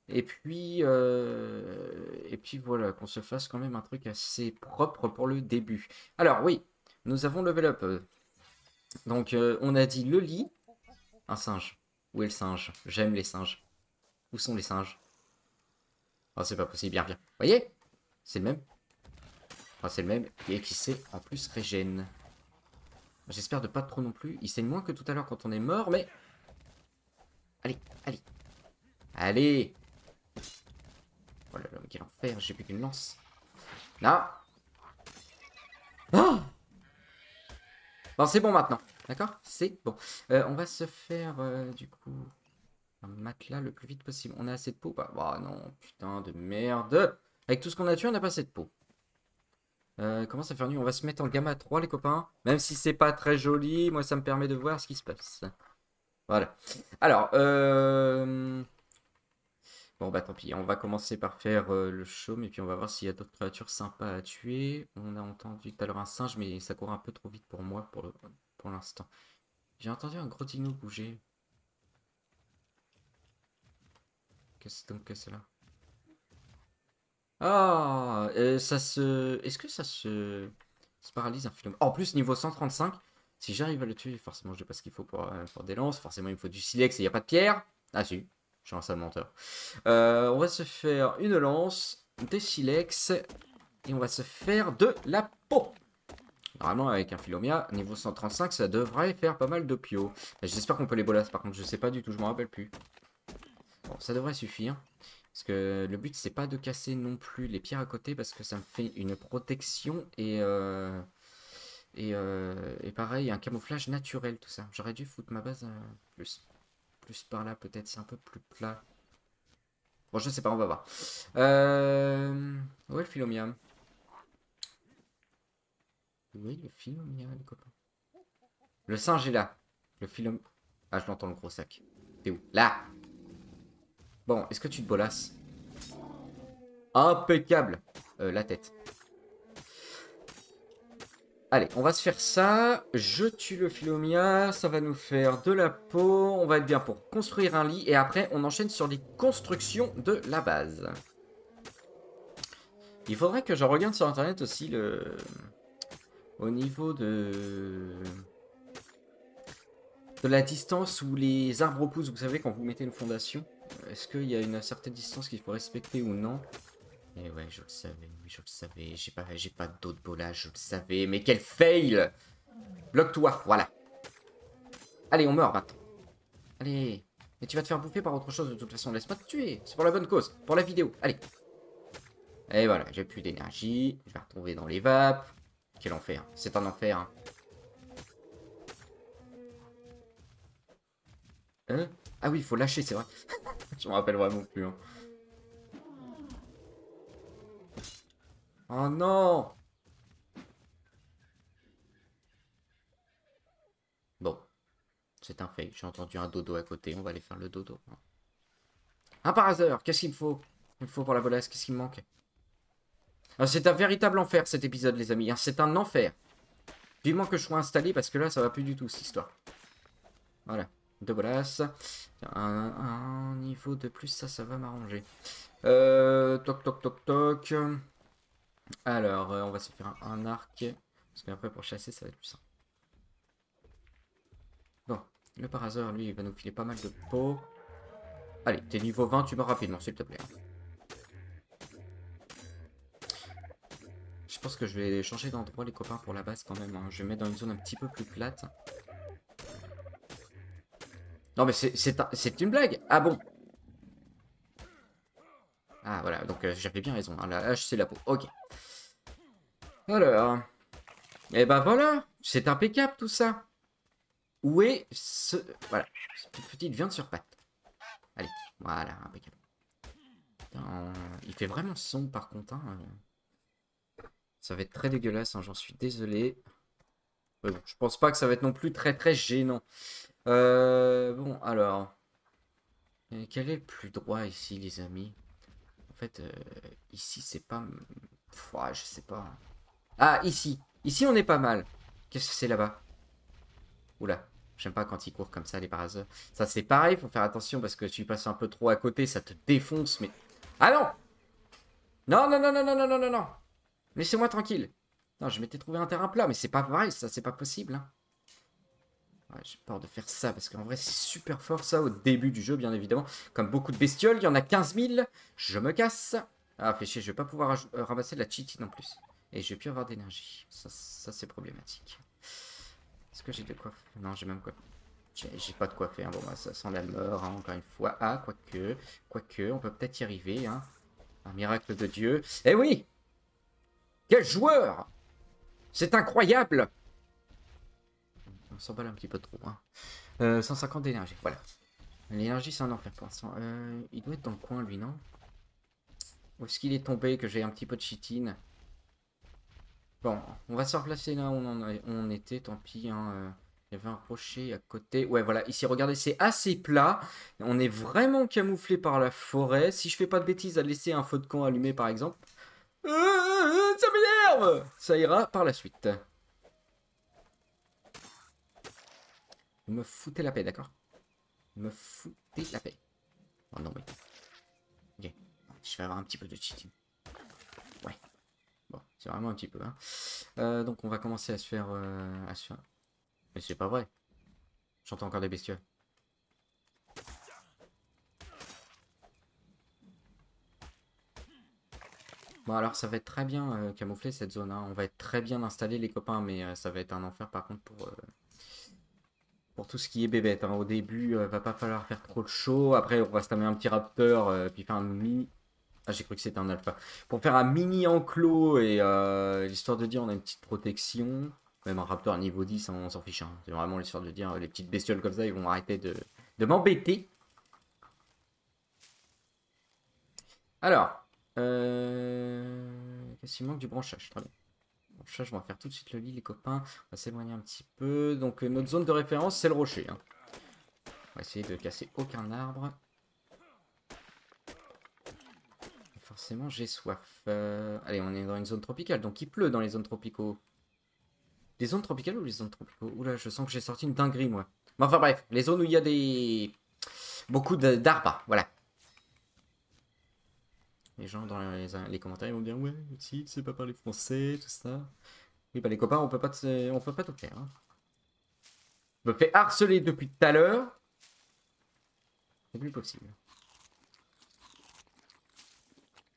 Et puis voilà, qu'on se fasse quand même un truc assez propre pour le début. Alors oui, nous avons level up. Donc on a dit le lit. Un singe. Où est le singe? J'aime les singes. Où sont les singes? Oh, c'est pas possible, bien, bien. Vous voyez? C'est le même. Enfin, c'est le même. Et qui sait, en plus, régène. J'espère de pas trop non plus. Il saigne moins que tout à l'heure quand on est mort, mais... Allez, allez. Allez. Oh là là, mais quel enfer, j'ai plus qu'une lance. Non. Oh, bon, c'est bon maintenant. D'accord? C'est bon. On va se faire, du coup, un matelas le plus vite possible. On a assez de peau? Bah, bah non, putain de merde. Avec tout ce qu'on a tué, on n'a pas assez de peau. Comment ça fait nuit? On va se mettre en gamma 3, les copains. Même si c'est pas très joli, moi, ça me permet de voir ce qui se passe. Voilà. Alors, bon, bah tant pis. On va commencer par faire le chaume et puis on va voir s'il y a d'autres créatures sympas à tuer. On a entendu tout à l'heure un singe, mais ça court un peu trop vite pour moi pour l'instant. J'ai entendu un gros dino bouger. Qu'est-ce donc que c'est là? Ah, ça se... Est-ce que ça se paralyse un philomètre? En plus, niveau 135, si j'arrive à le tuer, forcément, je n'ai pas ce qu'il faut pour des lances. Forcément, il me faut du silex et il n'y a pas de pierre. Ah si, je suis un sale menteur. On va se faire une lance, des silex, et on va se faire de la peau. Normalement, avec un philomia, niveau 135, ça devrait faire pas mal de pio. J'espère qu'on peut les bolas, par contre, je sais pas du tout, je m'en rappelle plus. Bon, ça devrait suffire. Parce que le but, c'est pas de casser non plus les pierres à côté, parce que ça me fait une protection et pareil, un camouflage naturel, tout ça. J'aurais dû foutre ma base plus par là, peut-être, c'est un peu plus plat. Bon, je sais pas, on va voir. Où est le philomia? Où est le philomia, les copains? Le singe est là. Le philom... Ah, je l'entends, le gros sac. T'es où? Là! Bon, est-ce que tu te bolasses? Impeccable. La tête. Allez, on va se faire ça. Je tue le philomia. Ça va nous faire de la peau. On va être bien pour construire un lit. Et après, on enchaîne sur les constructions de la base. Il faudrait que je regarde sur internet aussi le... Au niveau de la distance où les arbres poussent. Vous savez, quand vous mettez une fondation, est-ce qu'il y a une certaine distance qu'il faut respecter ou non? Et ouais, je le savais, oui, je le savais. J'ai pas d'autre bolage, je le savais. Mais quel fail! Bloque-toi, voilà. Allez, on meurt maintenant. Allez. Mais tu vas te faire bouffer par autre chose de toute façon. Laisse-moi te tuer. C'est pour la bonne cause. Pour la vidéo. Allez. Et voilà, j'ai plus d'énergie. Je vais retrouver dans les vapes. Quel enfer. C'est un enfer. Hein? Ah oui, il faut lâcher, c'est vrai. Je me rappelle vraiment plus. Hein. Oh non! Bon. C'est un fake. J'ai entendu un dodo à côté. On va aller faire le dodo. Un par hasard. Qu'est-ce qu'il me faut? Il me faut pour la bolasse. Qu'est-ce qui me manque? C'est un véritable enfer cet épisode, les amis. C'est un enfer. Vivement que je sois installé parce que là, ça va plus du tout cette histoire. Voilà. Deux bolasses. Un niveau de plus, ça va m'arranger. Toc, toc, toc, toc. Alors, on va se faire un arc. Parce qu'après, pour chasser, ça va être plus simple. Bon, le paraseur, lui, il va nous filer pas mal de peau. Allez, t'es niveau 20, tu meurs rapidement, s'il te plaît. Je pense que je vais changer d'endroit, les copains, pour la base quand même. Hein. Je vais mettre dans une zone un petit peu plus plate. Non, mais c'est une blague. Ah bon. Ah, voilà, donc j'avais bien raison. Hein. La hache, c'est la peau. Ok. Alors. Et ben voilà. C'est impeccable, tout ça. Où est ce... Voilà. Cette petite viande sur pattes. Allez. Voilà, impeccable. Putain, il fait vraiment sombre, par contre. Hein. Ça va être très dégueulasse, hein, j'en suis désolé. Ouais, bon, je pense pas que ça va être non plus très très gênant. Bon, alors. Quel est le plus droit ici, les amis? En fait, ici, c'est pas... Pff, ouais, je sais pas. Ah, ici. Ici, on est pas mal. Qu'est-ce que c'est là-bas? Oula. J'aime pas quand ils courent comme ça, les paraseurs. Ça, c'est pareil, faut faire attention parce que tu passes un peu trop à côté, ça te défonce, mais... Ah non! Non, non, non, non, non, non, non, non, non! Laissez-moi tranquille. Non, je m'étais trouvé un terrain plat, mais c'est pas pareil, ça, c'est pas possible. Hein. Ouais, j'ai peur de faire ça parce qu'en vrai c'est super fort ça au début du jeu bien évidemment. Comme beaucoup de bestioles, il y en a 15 000. Je me casse. Ah fais chier, je vais pas pouvoir ramasser de la chitine en plus. Et je vais plus avoir d'énergie. Ça c'est problématique. Est-ce que j'ai de quoi faire? Non, j'ai même quoi. J'ai pas de quoi faire. Bon bah ça sent la mort hein, encore une fois. Ah quoique, on peut peut-être y arriver hein. Un miracle de Dieu. Eh oui! Quel joueur! C'est incroyable! On s'emballe un petit peu trop. Hein. 150 d'énergie, voilà. L'énergie, c'est un enfer pour l'instant. Il doit être dans le coin, lui, non? Où est-ce qu'il est tombé que j'ai un petit peu de chitine? Bon, on va se replacer là où on était, tant pis. Hein. Il y avait un rocher à côté. Ouais, voilà, ici, regardez, c'est assez plat. On est vraiment camouflé par la forêt. Si je fais pas de bêtises à laisser un feu de camp allumé, par exemple. Ça m'énerve! Ça ira par la suite. Vous me foutez la paix, d'accord? Vous me foutez la paix. Oh non, mais... Ok. Je vais avoir un petit peu de cheating. Ouais. Bon, c'est vraiment un petit peu. Hein. Donc, on va commencer à se faire... Mais c'est pas vrai. J'entends encore des bestioles. Bon, alors, ça va être très bien camouflé, cette zone. Hein. On va être très bien installés, les copains. Mais ça va être un enfer, par contre, pour tout ce qui est bébête. Hein. Au début, va pas falloir faire trop de chaud. Après, on va se tamer un petit raptor, puis faire un mini... Ah, j'ai cru que c'était un alpha. Pour faire un mini enclos et l'histoire de dire on a une petite protection. Même un raptor à niveau 10, on s'en fiche. Hein. C'est vraiment l'histoire de dire les petites bestioles comme ça, ils vont arrêter de m'embêter. Alors, qu'est-ce qu'il manque? Du branchage, très bien. Branchage, on va faire tout de suite le lit, les copains. On va s'éloigner un petit peu. Donc, notre zone de référence, c'est le rocher. Hein. On va essayer de casser aucun arbre. Forcément, j'ai soif. Allez, on est dans une zone tropicale, donc il pleut dans les zones tropicaux. Les zones tropicales ou les zones tropicaux? Oula, je sens que j'ai sorti une dinguerie, moi. Mais enfin bref, les zones où il y a des... beaucoup d'arbres, voilà. Les gens dans les commentaires, ils vont dire, ouais, si, tu sais pas parler français, tout ça. Oui, bah les copains, on peut pas tout faire. Hein. Je me fais harceler depuis tout à l'heure. C'est plus possible.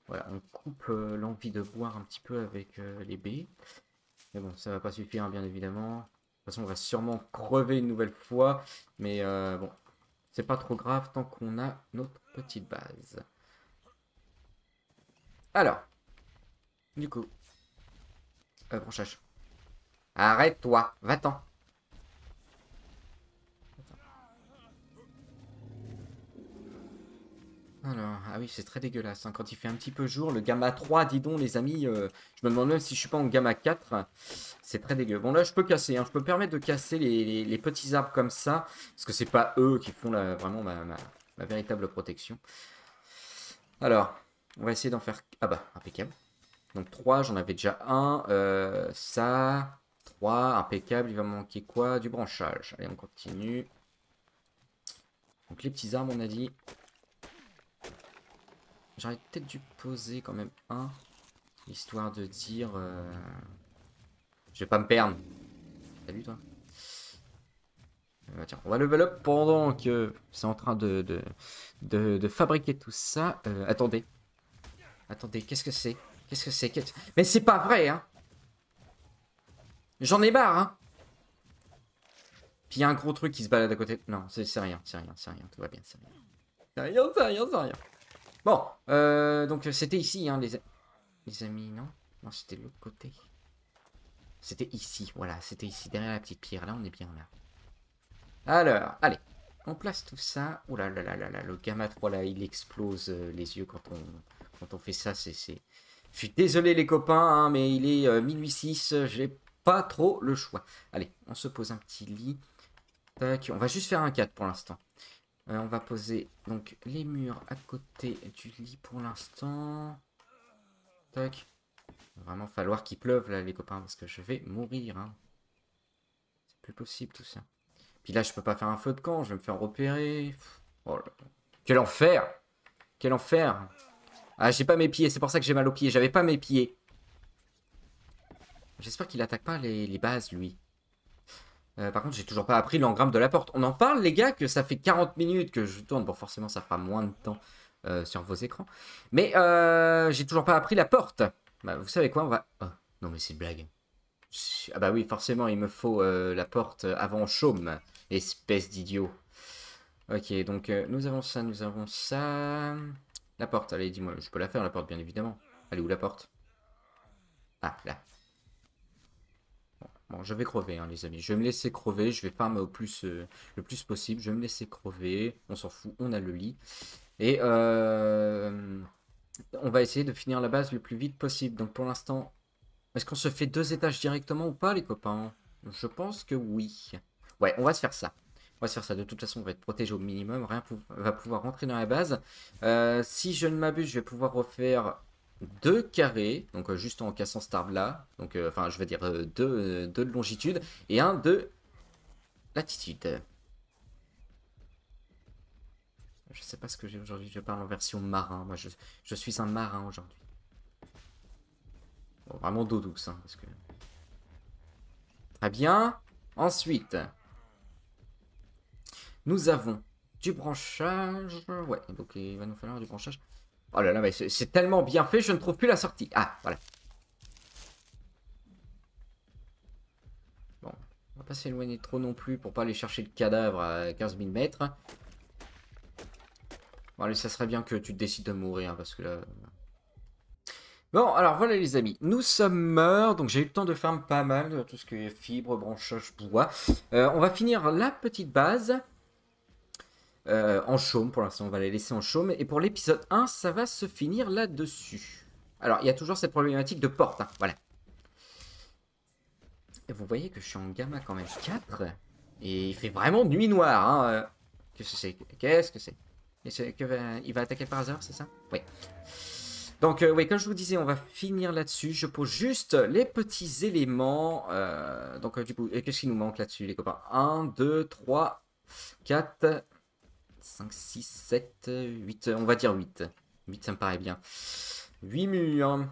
Voilà, on coupe l'envie de boire un petit peu avec les baies. Mais bon, ça va pas suffire, hein, bien évidemment. De toute façon, on va sûrement crever une nouvelle fois. Mais bon, c'est pas trop grave tant qu'on a notre petite base. Alors, du coup, branchage. Arrête-toi, va-t'en. Alors, ah oui, c'est très dégueulasse. Hein. Quand il fait un petit peu jour, le gamma 3, dis donc, les amis, je me demande même si je suis pas en gamma 4. C'est très dégueu. Bon, là, je peux casser. Hein. Je peux me permettre de casser les petits arbres comme ça. Parce que c'est pas eux qui font vraiment ma véritable protection. Alors, on va essayer d'en faire... Ah bah, impeccable. Donc 3, j'en avais déjà un. Ça, 3, impeccable. Il va me manquer quoi? Du branchage. Allez, on continue. Donc les petits arbres, on a dit... J'aurais peut-être dû poser quand même un, histoire de dire... Je vais pas me perdre. Salut toi. Tiens, on va level up pendant que c'est en train de fabriquer tout ça. Attendez. Attendez, qu'est-ce que c'est? Qu'est-ce que c'est? Mais c'est pas vrai, hein. J'en ai marre, hein. Puis il y a un gros truc qui se balade à côté. Non, c'est rien, c'est rien, c'est rien. Tout va bien, c'est rien. C'est rien, c'est rien, c'est rien. Bon, donc c'était ici, hein, les amis, non? Non, c'était de l'autre côté. C'était ici, voilà, c'était ici, derrière la petite pierre. Là, on est bien là. Alors, allez, on place tout ça. Oh là là là là là, le gamma 3 là, il explose les yeux quand on fait ça. Je suis désolé les copains, hein, mais il est minuit 6, j'ai pas trop le choix. Allez, on se pose un petit lit. Tac, on va juste faire un 4 pour l'instant. On va poser donc les murs à côté du lit pour l'instant. Tac. Il va vraiment falloir qu'il pleuve là les copains parce que je vais mourir. Hein. C'est plus possible tout ça. Puis là je peux pas faire un feu de camp, je vais me faire repérer. Oh là là. Quel enfer! Quel enfer! Ah j'ai pas mes pieds, c'est pour ça que j'ai mal aux pieds. J'avais pas mes pieds. J'espère qu'il attaque pas les bases lui. Par contre, j'ai toujours pas appris l'engramme de la porte. On en parle, les gars, que ça fait 40 minutes que je tourne. Bon, forcément, ça fera moins de temps sur vos écrans. Mais j'ai toujours pas appris la porte. Bah, vous savez quoi, on va... Oh, non, mais c'est une blague. Ah bah oui, forcément, il me faut la porte avant chaume. Espèce d'idiot. Ok, donc nous avons ça, nous avons ça. La porte, allez, dis-moi, je peux la faire, la porte, bien évidemment. Elle est où, la porte? Ah, là. Bon, je vais crever, hein, les amis. Je vais me laisser crever. Je vais farm le plus possible. Je vais me laisser crever. On s'en fout, on a le lit. Et on va essayer de finir la base le plus vite possible. Donc pour l'instant, est-ce qu'on se fait 2 étages directement ou pas, les copains? Je pense que oui. Ouais, on va se faire ça. On va se faire ça. De toute façon, on va être protégé au minimum. Rien va pouvoir rentrer dans la base. Si je ne m'abuse, je vais pouvoir refaire 2 carrés. Donc juste en cassant cet arbre-là. Donc, enfin, je veux dire 2 de longitude et 1 de latitude. Je sais pas ce que j'ai aujourd'hui. Je parle en version marin. Moi, je suis un marin aujourd'hui. Bon, vraiment d'eau douce, hein, parce que... Très bien. Ensuite, nous avons du branchage. Ouais, donc il va nous falloir du branchage. Oh là là, mais c'est tellement bien fait, je ne trouve plus la sortie. Ah, voilà. Bon, on va pas s'éloigner trop non plus pour pas aller chercher le cadavre à 15 000 mètres. Bon, allez, ça serait bien que tu décides de mourir, hein, parce que là... Bon, alors voilà les amis, nous sommes morts, donc j'ai eu le temps de faire pas mal de tout ce qui est fibres, branchage, bois. On va finir la petite base en chaume, pour l'instant on va la laisser en chaume. Et pour l'épisode 1, ça va se finir là-dessus. Alors, il y a toujours cette problématique de porte, hein, voilà. Et vous voyez que je suis en gamma quand même 4, et il fait vraiment nuit noire, hein. Qu'est-ce que c'est? Qu'est-ce que c'est? Il va attaquer par hasard, c'est ça? Oui. Donc, oui, comme je vous disais, on va finir là-dessus. Je pose juste les petits éléments. Donc, du coup, qu'est-ce qui nous manque là-dessus, les copains? 1, 2, 3, 4, 5, 6, 7, 8. On va dire 8. 8, ça me paraît bien. 8 murs.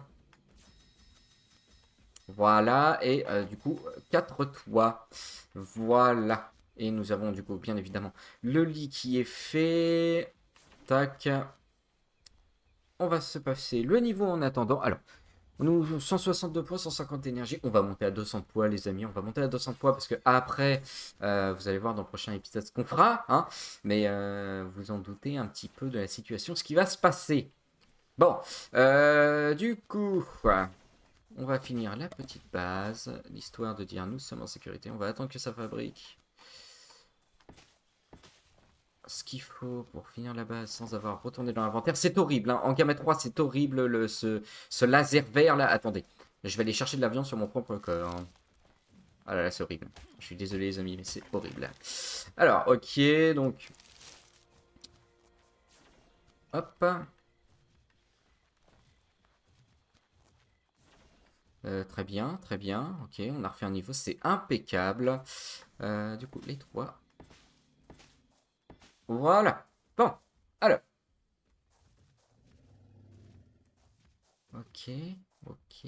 Voilà. Et du coup, 4 toits. Voilà. Et nous avons, du coup, bien évidemment, le lit qui est fait. Tac. On va se passer le niveau en attendant. Alors, nous, 162 points, 150 d'énergie. On va monter à 200 points, les amis. On va monter à 200 points parce que après, vous allez voir dans le prochain épisode ce qu'on fera. Hein, mais vous en doutez un petit peu de la situation, ce qui va se passer. Bon, du coup, on va finir la petite base. L'histoire de dire nous sommes en sécurité. On va attendre que ça fabrique ce qu'il faut pour finir la base sans avoir retourné dans l'inventaire. C'est horrible, hein. En gamma 3, c'est horrible, ce laser vert là. Attendez, je vais aller chercher de la viande sur mon propre corps. Ah là là, c'est horrible. Je suis désolé les amis, mais c'est horrible. Alors, ok, donc... Hop. Très bien, très bien. Ok, on a refait un niveau, c'est impeccable. Du coup, les 3... Voilà. Bon, alors. Ok, ok.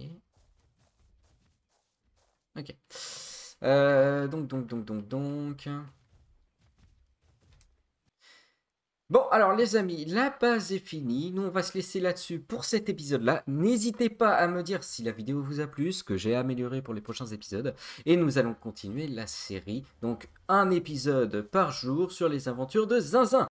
Ok. Donc. Bon, alors les amis, la base est finie. Nous, on va se laisser là-dessus pour cet épisode-là. N'hésitez pas à me dire si la vidéo vous a plu, ce que j'ai amélioré pour les prochains épisodes. Et nous allons continuer la série. Donc, un épisode par jour sur les aventures de Zinzin.